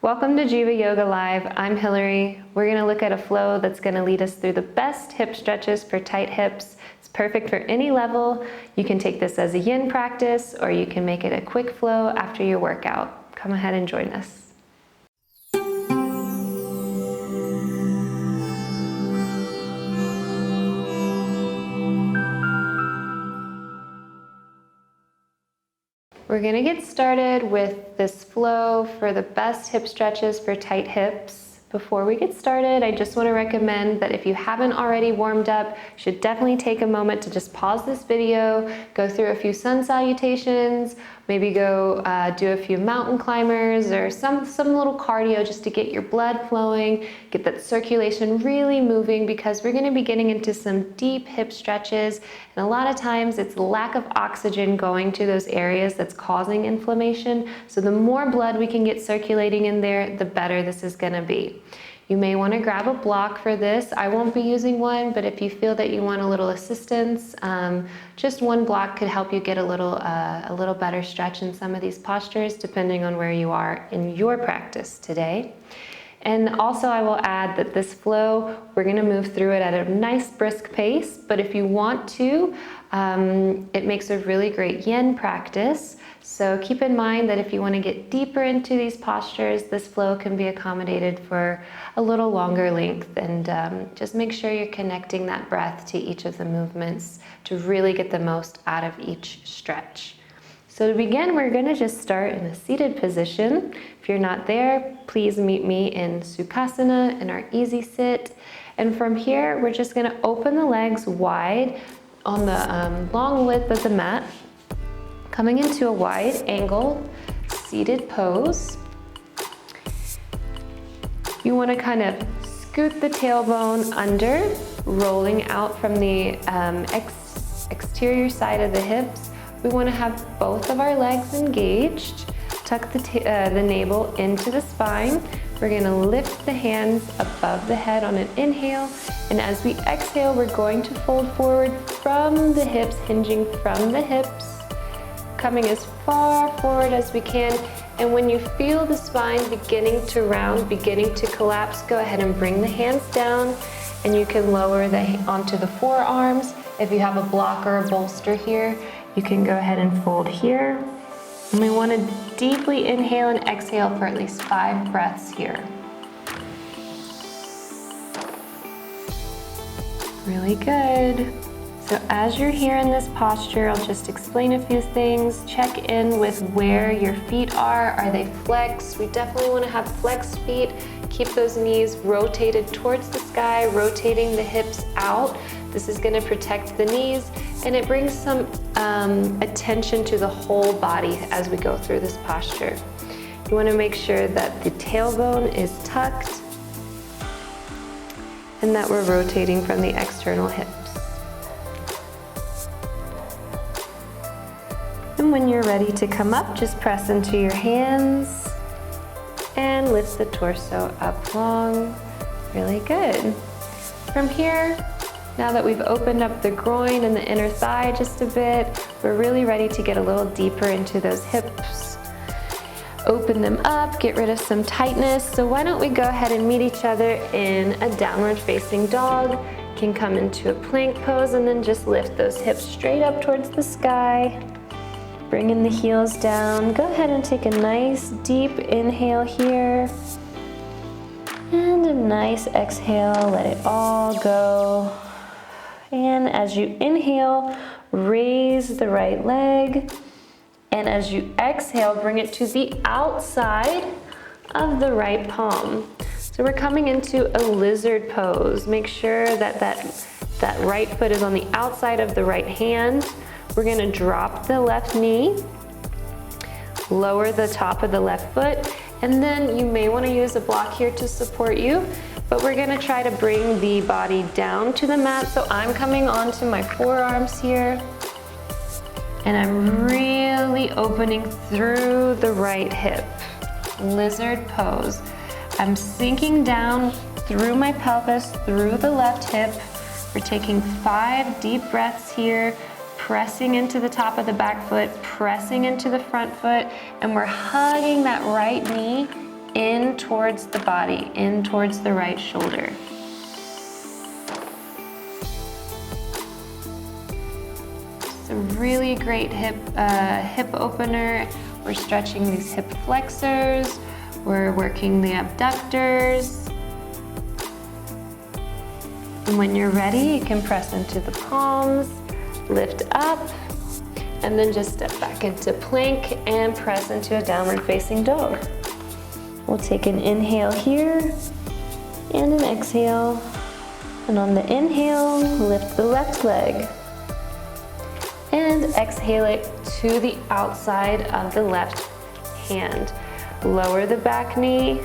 Welcome to Jiva Yoga Live. I'm Hillary. We're going to look at a flow that's going to lead us through the best hip stretches for tight hips. It's perfect for any level. You can take this as a yin practice, or you can make it a quick flow after your workout. Come ahead and join us. We're going to get started with this flow for the best hip stretches for tight hips. Before we get started, I just want to recommend that if you haven't already warmed up, you should definitely take a moment to just pause this video, go through a few sun salutations, maybe go do a few mountain climbers or some little cardio just to get your blood flowing, get that circulation really moving, because we're going to be getting into some deep hip stretches, and a lot of times it's lack of oxygen going to those areas that's causing inflammation. So the more blood we can get circulating in there, the better this is going to be. You may want to grab a block for this. I won't be using one, but if you feel that you want a little assistance, just one block could help you get a little better stretch in some of these postures, depending on where you are in your practice today. And also I will add that this flow, we're going to move through it at a nice brisk pace, but if you want to, it makes a really great yin practice. So keep in mind that if you want to get deeper into these postures, this flow can be accommodated for a little longer length, and just make sure you're connecting that breath to each of the movements to really get the most out of each stretch. So to begin, we're going to just start in a seated position. If you're not there, please meet me in Sukhasana, in our easy sit. And from here, we're just going to open the legs wide on the long width of the mat, coming into a wide angle seated pose. You want to kind of scoot the tailbone under, rolling out from the exterior side of the hips. We want to have both of our legs engaged. Tuck the navel into the spine. We're going to lift the hands above the head on an inhale, and as we exhale, we're going to fold forward from the hips, hinging from the hips, coming as far forward as we can. And when you feel the spine beginning to round, beginning to collapse, go ahead and bring the hands down, and you can lower onto the forearms. If you have a block or a bolster here, you can go ahead and fold here. And we want to deeply inhale and exhale for at least 5 breaths here. Really good. So as you're here in this posture, I'll just explain a few things. Check in with where your feet are. Are they flexed? We definitely want to have flexed feet. Keep those knees rotated towards the sky, rotating the hips out. This is going to protect the knees, and it brings some attention to the whole body as we go through this posture. You want to make sure that the tailbone is tucked and that we're rotating from the external hips. And when you're ready to come up, just press into your hands and lift the torso up long. Really good. From here, now that we've opened up the groin and the inner thigh just a bit, we're really ready to get a little deeper into those hips. Open them up, get rid of some tightness. So why don't we go ahead and meet each other in a downward facing dog. You can come into a plank pose and then just lift those hips straight up towards the sky. Bringing the heels down. Go ahead and take a nice deep inhale here. And a nice exhale, let it all go. And as you inhale, raise the right leg. And as you exhale, bring it to the outside of the right palm. So we're coming into a lizard pose. Make sure that right foot is on the outside of the right hand. We're going to drop the left knee, lower the top of the left foot, and then you may want to use a block here to support you. But we're going to try to bring the body down to the mat. So I'm coming onto my forearms here, and I'm really opening through the right hip. Lizard pose. I'm sinking down through my pelvis, through the left hip. We're taking 5 deep breaths here, pressing into the top of the back foot, pressing into the front foot, and we're hugging that right knee in towards the body, in towards the right shoulder. It's a really great hip opener. We're stretching these hip flexors, we're working the abductors. And when you're ready, you can press into the palms, lift up, and then just step back into plank and press into a downward facing dog. We'll take an inhale here and an exhale. And on the inhale, lift the left leg. And exhale it to the outside of the left hand. Lower the back knee,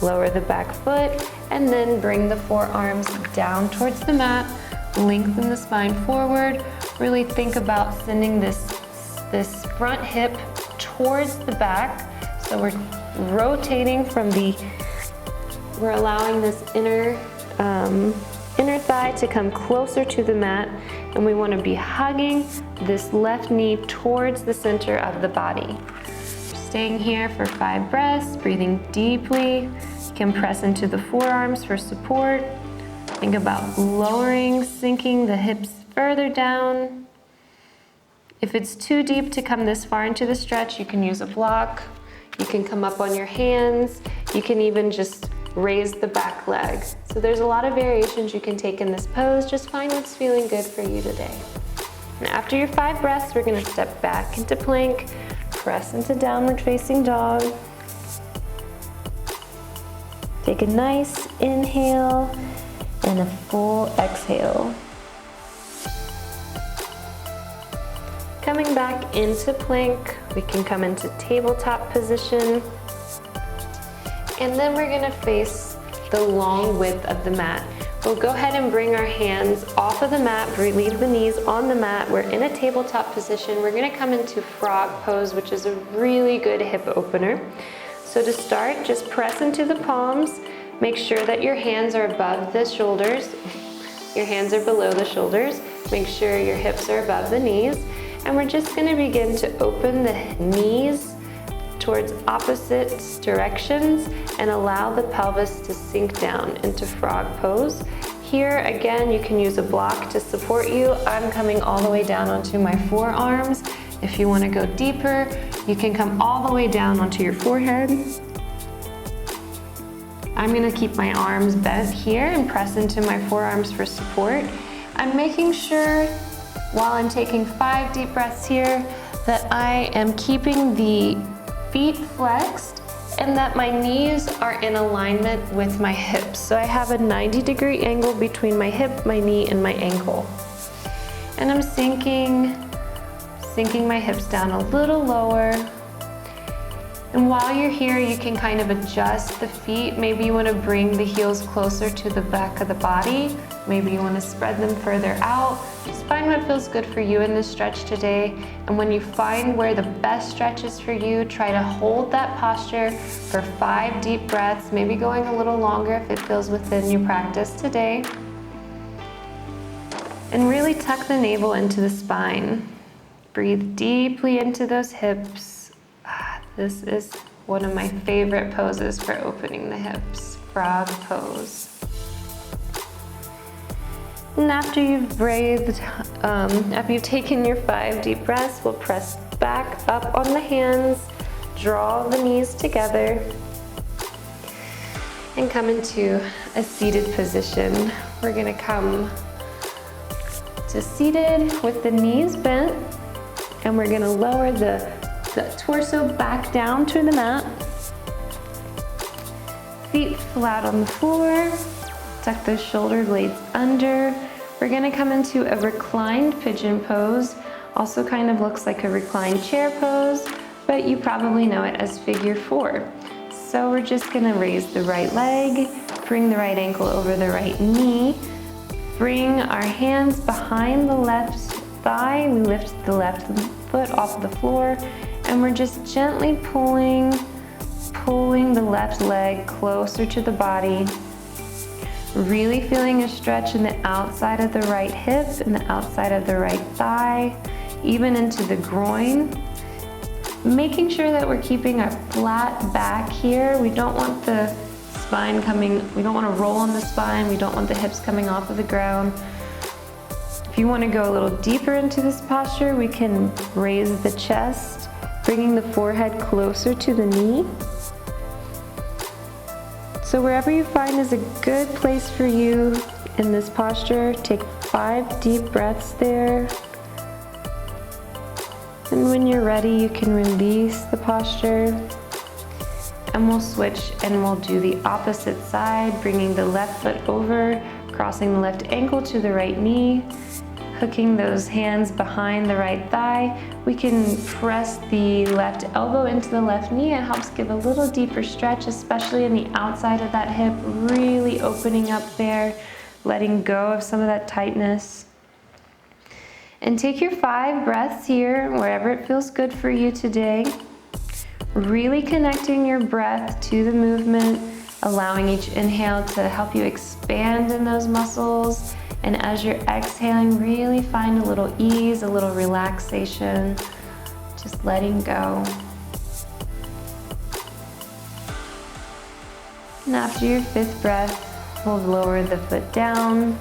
lower the back foot, and then bring the forearms down towards the mat. Lengthen the spine forward. Really think about sending this front hip towards the back. So we're rotating from we're allowing this inner thigh to come closer to the mat, and we want to be hugging this left knee towards the center of the body. Staying here for 5 breaths, breathing deeply. You can press into the forearms for support. Think about lowering, sinking the hips further down. If it's too deep to come this far into the stretch, you can use a block. You can come up on your hands. You can even just raise the back leg. So there's a lot of variations you can take in this pose. Just find what's feeling good for you today. And after your 5 breaths, we're gonna step back into plank, press into downward facing dog. Take a nice inhale and a full exhale. Coming back into plank, we can come into tabletop position. And then we're gonna face the long width of the mat. We'll go ahead and bring our hands off of the mat, leave the knees on the mat. We're in a tabletop position. We're gonna come into frog pose, which is a really good hip opener. So to start, just press into the palms. Make sure that your hands are above the shoulders. Your hands are below the shoulders. Make sure your hips are above the knees. And we're just gonna begin to open the knees towards opposite directions and allow the pelvis to sink down into frog pose. Here, again, you can use a block to support you. I'm coming all the way down onto my forearms. If you wanna go deeper, you can come all the way down onto your forehead. I'm gonna keep my arms bent here and press into my forearms for support. I'm making sure, while I'm taking 5 deep breaths here, that I am keeping the feet flexed and that my knees are in alignment with my hips. So I have a 90-degree angle between my hip, my knee, and my ankle. And I'm sinking my hips down a little lower. And while you're here, you can kind of adjust the feet. Maybe you want to bring the heels closer to the back of the body. Maybe you want to spread them further out. Just find what feels good for you in this stretch today. And when you find where the best stretch is for you, try to hold that posture for 5 deep breaths, maybe going a little longer if it feels within your practice today. And really tuck the navel into the spine. Breathe deeply into those hips. This is one of my favorite poses for opening the hips, frog pose. And after you've breathed, after you've taken your 5 deep breaths, we'll press back up on the hands, draw the knees together, and come into a seated position. We're gonna come to seated with the knees bent, and we're gonna lower the torso back down to the mat. Feet flat on the floor. Tuck those shoulder blades under. We're gonna come into a reclined pigeon pose. Also kind of looks like a reclined chair pose, but you probably know it as figure 4. So we're just gonna raise the right leg, bring the right ankle over the right knee, bring our hands behind the left thigh. We lift the left foot off the floor, and we're just gently pulling the left leg closer to the body. Really feeling a stretch in the outside of the right hip and the outside of the right thigh, even into the groin. making sure that we're keeping our flat back here. We don't want the spine coming, we don't want to roll on the spine, we don't want the hips coming off of the ground. If you want to go a little deeper into this posture, we can raise the chest, bringing the forehead closer to the knee. So wherever you find is a good place for you in this posture, take 5 deep breaths there. And when you're ready, you can release the posture. And we'll switch and we'll do the opposite side, bringing the left foot over, crossing the left ankle to the right knee, hooking those hands behind the right thigh. We can press the left elbow into the left knee. It helps give a little deeper stretch, especially in the outside of that hip, really opening up there, letting go of some of that tightness. And take your 5 breaths here, wherever it feels good for you today. Really connecting your breath to the movement, allowing each inhale to help you expand in those muscles. And as you're exhaling, really find a little ease, a little relaxation, just letting go. And after your 5th breath, we'll lower the foot down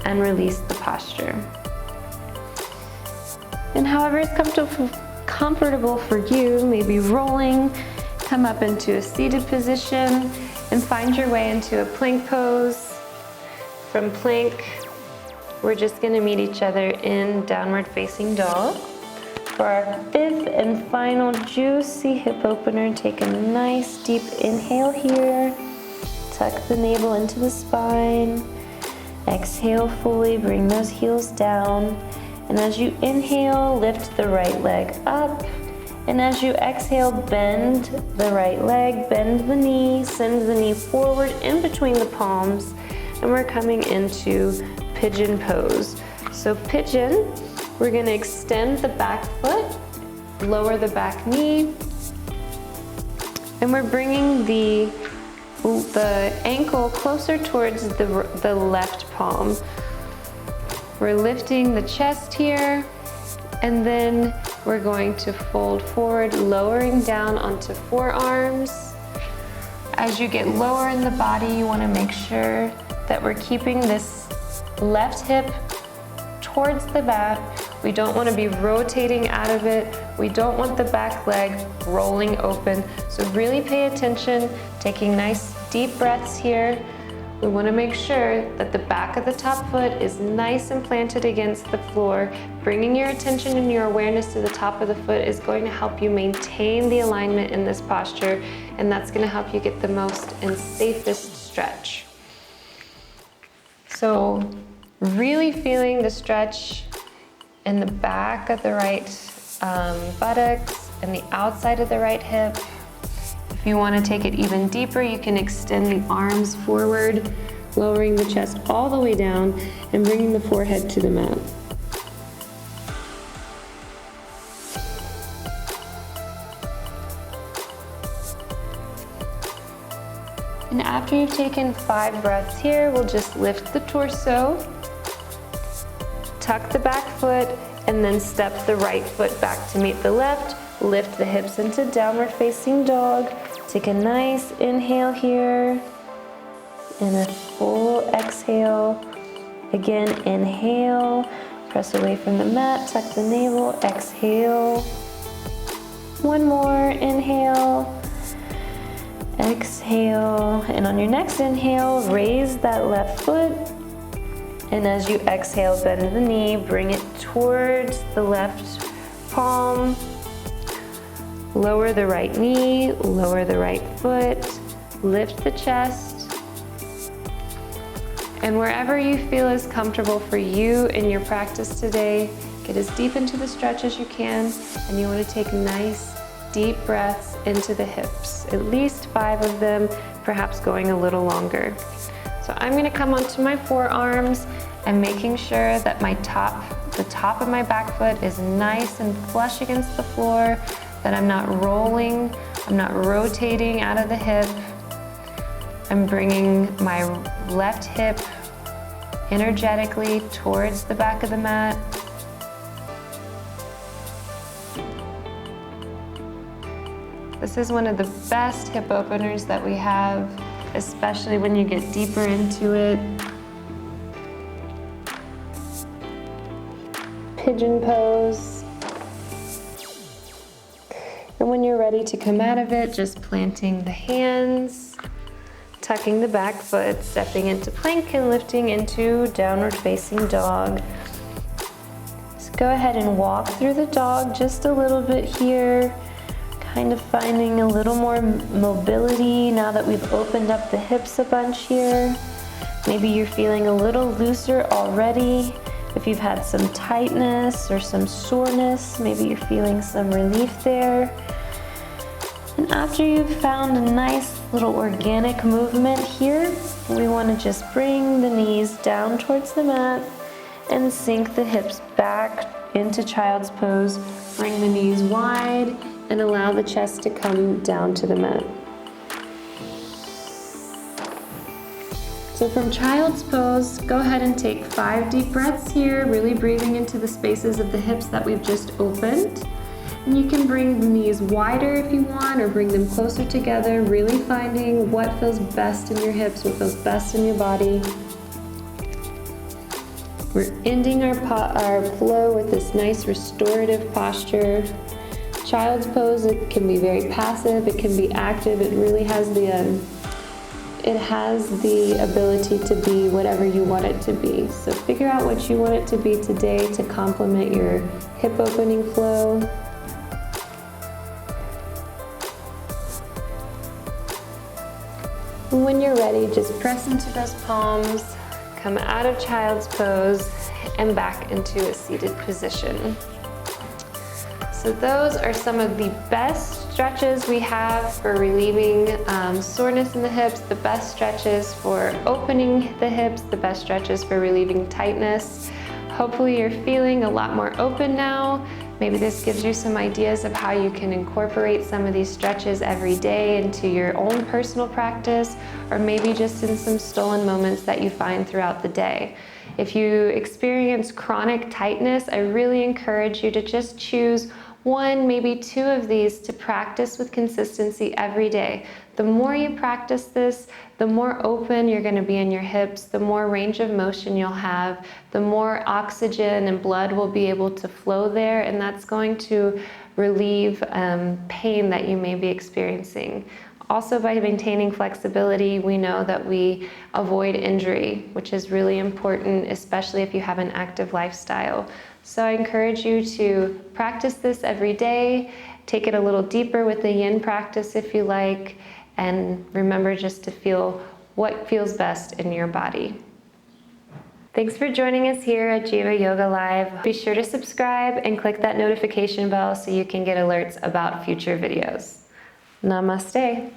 and release the posture. And however is comfortable for you, maybe rolling, come up into a seated position and find your way into a plank pose. From plank, we're just going to meet each other in downward facing dog. For our 5th and final juicy hip opener, take a nice deep inhale here. Tuck the navel into the spine. Exhale fully, bring those heels down. And as you inhale, lift the right leg up. And as you exhale, bend the right leg, bend the knee, send the knee forward in between the palms. And we're coming into pigeon pose. So pigeon, we're gonna extend the back foot, lower the back knee, and we're bringing the ankle closer towards the left palm. We're lifting the chest here, and then we're going to fold forward, lowering down onto forearms. As you get lower in the body, you wanna make sure that we're keeping this left hip towards the mat. We don't want to be rotating out of it. We don't want the back leg rolling open. So really pay attention, taking nice deep breaths here. We want to make sure that the back of the top foot is nice and planted against the floor. Bringing your attention and your awareness to the top of the foot is going to help you maintain the alignment in this posture, and that's going to help you get the most and safest stretch. So really feeling the stretch in the back of the right buttocks and the outside of the right hip. If you want to take it even deeper, you can extend the arms forward, lowering the chest all the way down and bringing the forehead to the mat. And after you've taken 5 breaths here, we'll just lift the torso, tuck the back foot, and then step the right foot back to meet the left. Lift the hips into downward facing dog. Take a nice inhale here and a full exhale. Again, inhale, press away from the mat, tuck the navel, exhale. One more, inhale. Exhale, and on your next inhale, raise that left foot. And as you exhale, bend the knee, bring it towards the left palm. Lower the right knee, lower the right foot, lift the chest. And wherever you feel is comfortable for you in your practice today, get as deep into the stretch as you can, and you want to take nice, deep breaths into the hips, at least 5 of them, perhaps going a little longer. So I'm going to come onto my forearms and making sure that the top of my back foot is nice and flush against the floor, that I'm not rolling, I'm not rotating out of the hip. I'm bringing my left hip energetically towards the back of the mat. This is one of the best hip openers that we have, especially when you get deeper into it. Pigeon pose. And when you're ready to come out of it, just planting the hands, tucking the back foot, stepping into plank and lifting into downward facing dog. So go ahead and walk through the dog just a little bit here, kind of finding a little more mobility now that we've opened up the hips a bunch here. Maybe you're feeling a little looser already. If you've had some tightness or some soreness, maybe you're feeling some relief there. And after you've found a nice little organic movement here, we want to just bring the knees down towards the mat and sink the hips back into child's pose. Bring the knees wide and allow the chest to come down to the mat. So from child's pose, go ahead and take 5 deep breaths here, really breathing into the spaces of the hips that we've just opened. And you can bring the knees wider if you want, or bring them closer together, really finding what feels best in your hips, what feels best in your body. We're ending our flow with this nice restorative posture. Child's pose, it can be very passive, it can be active, it really has the ability to be whatever you want it to be. So figure out what you want it to be today to complement your hip opening flow. And when you're ready, just press into those palms, come out of child's pose, and back into a seated position. So those are some of the best stretches we have for relieving soreness in the hips, the best stretches for opening the hips, the best stretches for relieving tightness. Hopefully you're feeling a lot more open now. Maybe this gives you some ideas of how you can incorporate some of these stretches every day into your own personal practice, or maybe just in some stolen moments that you find throughout the day. If you experience chronic tightness, I really encourage you to just choose 1, maybe 2 of these to practice with consistency every day. The more you practice this, the more open you're going to be in your hips, the more range of motion you'll have, the more oxygen and blood will be able to flow there, and that's going to relieve pain that you may be experiencing. Also, by maintaining flexibility, we know that we avoid injury, which is really important, especially if you have an active lifestyle. So I encourage you to practice this every day, take it a little deeper with the yin practice if you like, and remember just to feel what feels best in your body. Thanks for joining us here at Jiva Yoga Live. Be sure to subscribe and click that notification bell so you can get alerts about future videos. Namaste.